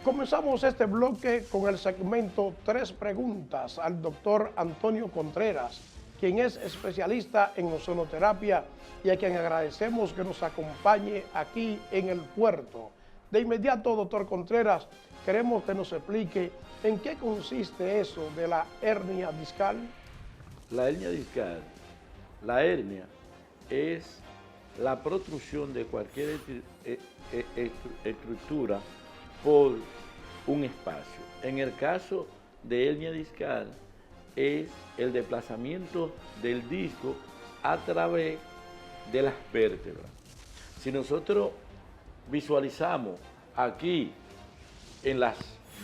Comenzamos este bloque con el segmento Tres Preguntas al doctor Antonio Contreras, quien es especialista en ozonoterapia y a quien agradecemos que nos acompañe aquí en el puerto. De inmediato, doctor Contreras, queremos que nos explique en qué consiste eso de la hernia discal. La hernia discal, la hernia es la protrusión de cualquier estructura por un espacio. En el caso de hernia discal es el desplazamiento del disco a través de las vértebras. Si nosotros visualizamos aquí en las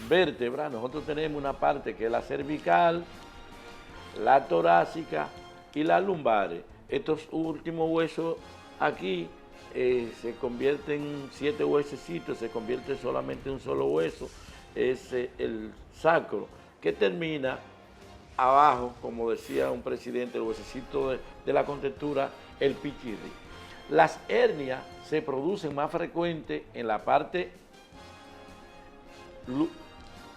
vértebras, nosotros tenemos una parte que es la cervical, la torácica y la lumbares. Estos últimos huesos aquí se convierten en 7 huesecitos, se convierte solamente en un solo hueso, es el sacro, que termina abajo, como decía un presidente, el huesecito de la contextura, el pichirri. Las hernias se producen más frecuentes en la parte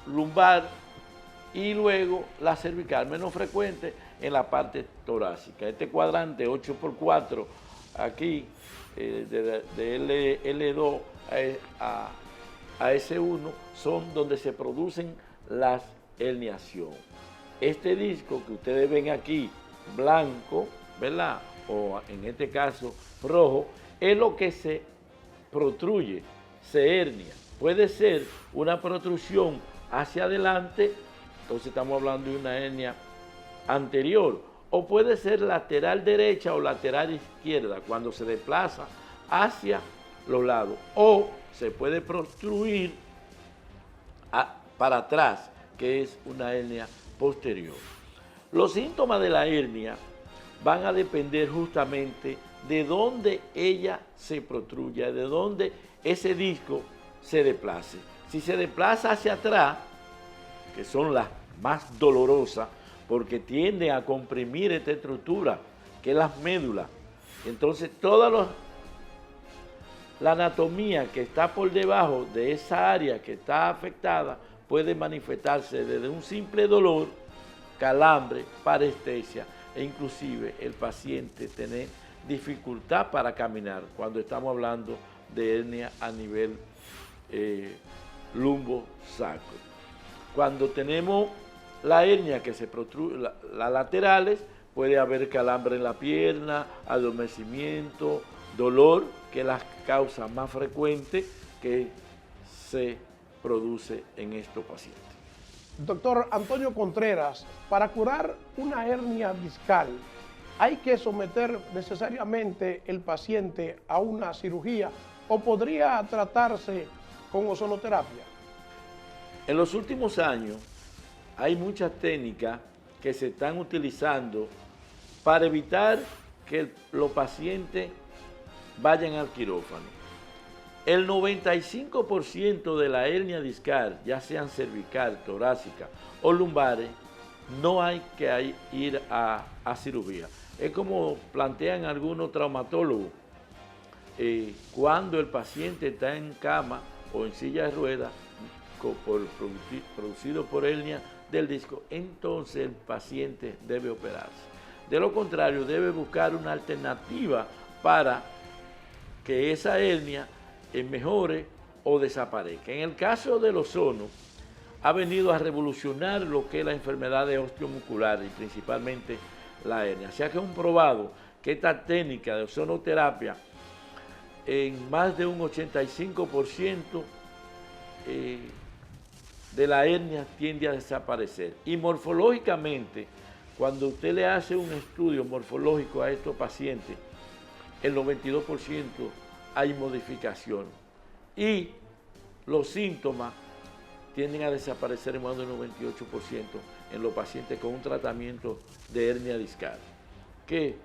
lumbar y luego la cervical, menos frecuente en la parte torácica. Este cuadrante 8x4 aquí, de L2 a S1, son donde se producen las herniaciones. Este disco que ustedes ven aquí, blanco, ¿verdad? O en este caso rojo, es lo que se protruye, se hernia. Puede ser una protrusión hacia adelante, entonces estamos hablando de una hernia anterior, o puede ser lateral derecha o lateral izquierda, cuando se desplaza hacia los lados, o se puede protruir para atrás, que es una hernia posterior. Los síntomas de la hernia van a depender justamente de dónde ella se protruya, de dónde ese disco se desplace. Si se desplaza hacia atrás, que son las más dolorosas, porque tienden a comprimir esta estructura, que es las médulas. Entonces, toda la anatomía que está por debajo de esa área que está afectada puede manifestarse desde un simple dolor, calambre, parestesia, e inclusive el paciente tener dificultad para caminar cuando estamos hablando de hernia a nivel lumbo-sacro. Cuando tenemos la hernia que se protruye, las laterales, puede haber calambre en la pierna, adormecimiento, dolor, que es la causa más frecuente que se produce en estos pacientes. Doctor Antonio Contreras, para curar una hernia discal, ¿hay que someter necesariamente el paciente a una cirugía o podría tratarse con ozonoterapia? En los últimos años hay muchas técnicas que se están utilizando para evitar que los pacientes vayan al quirófano. El 95% de la hernia discal, ya sean cervical, torácica o lumbares, no hay que ir a cirugía. Es como plantean algunos traumatólogos. Cuando el paciente está en cama o en silla de ruedas, producido por hernia del disco, entonces el paciente debe operarse. De lo contrario, debe buscar una alternativa para que esa hernia mejore o desaparezca. En el caso del ozono, ha venido a revolucionar lo que es la enfermedad de osteomuscular y principalmente la hernia. Se ha comprobado que esta técnica de ozonoterapia en más de un 85% de la hernia tiende a desaparecer. Y morfológicamente, cuando usted le hace un estudio morfológico a estos pacientes, el 92% hay modificación y los síntomas tienden a desaparecer en más del 98% en los pacientes con un tratamiento de hernia discal, que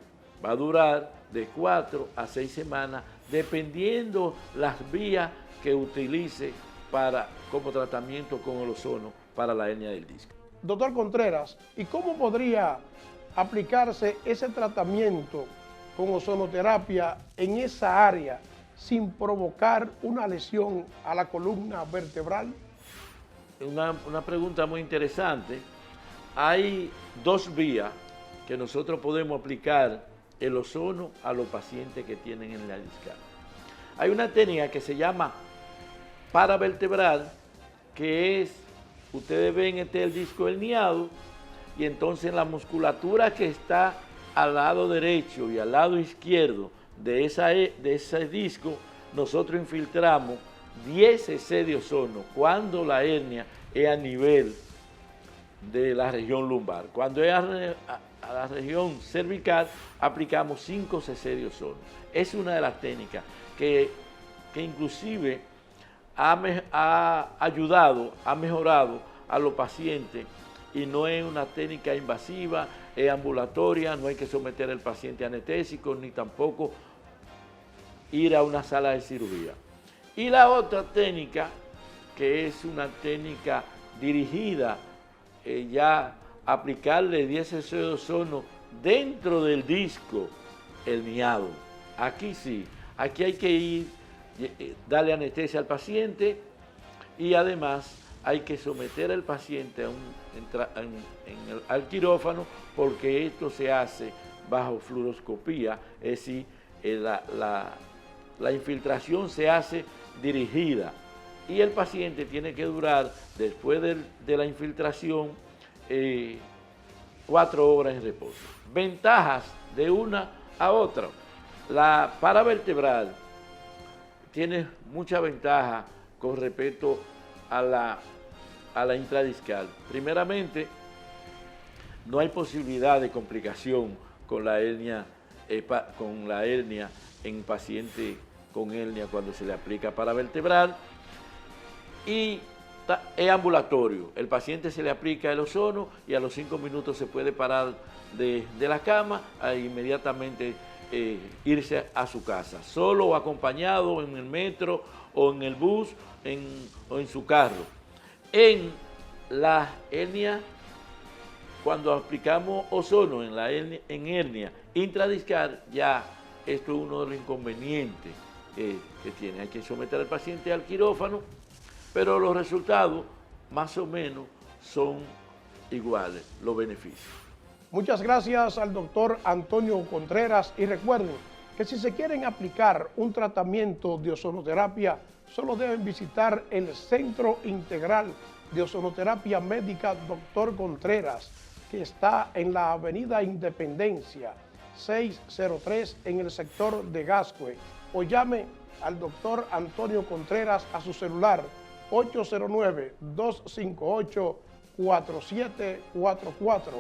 va a durar de 4 a 6 semanas, dependiendo las vías que utilice como tratamiento con el ozono para la hernia del disco. Doctor Contreras, ¿y cómo podría aplicarse ese tratamiento con ozonoterapia en esa área sin provocar una lesión a la columna vertebral? una pregunta muy interesante. Hay dos vías que nosotros podemos aplicar el ozono a los pacientes que tienen hernia discal. Hay una técnica que se llama paravertebral, que es, ustedes ven el disco herniado, y entonces la musculatura que está al lado derecho y al lado izquierdo de ese disco, nosotros infiltramos 10 cc de ozono cuando la hernia es a nivel de la región lumbar. Cuando es a la región cervical, aplicamos 5 cc de ozono. Es una de las técnicas que inclusive ha ayudado, ha mejorado a los pacientes, y no es una técnica invasiva, es ambulatoria, no hay que someter al paciente a anestésico, ni tampoco ir a una sala de cirugía. Y la otra técnica, que es una técnica dirigida, ya aplicarle 10 cc de ozono dentro del disco herniado. Aquí sí, aquí hay que ir, darle anestesia al paciente, y además hay que someter al paciente al quirófano, porque esto se hace bajo fluoroscopía, es decir, la infiltración se hace dirigida, y el paciente tiene que durar, después de la infiltración, 4 horas en reposo. Ventajas de una a otra. La paravertebral tiene mucha ventaja con respecto a la intradiscal. Primeramente, no hay posibilidad de complicación con la hernia en paciente con hernia cuando se le aplica paravertebral, y es ambulatorio. El paciente se le aplica el ozono y a los 5 minutos se puede parar de la cama e inmediatamente irse a su casa, solo o acompañado en el metro o en el bus o en su carro. En la hernia, cuando aplicamos ozono en hernia intradiscal, ya esto es uno de los inconvenientes que tiene. Hay que someter al paciente al quirófano, pero los resultados más o menos son iguales, los beneficios. Muchas gracias al doctor Antonio Contreras, y recuerden que si se quieren aplicar un tratamiento de ozonoterapia, solo deben visitar el Centro Integral de Ozonoterapia Médica Dr. Contreras, que está en la Avenida Independencia 603 en el sector de Gascue, o llame al doctor Antonio Contreras a su celular 809-258-4744.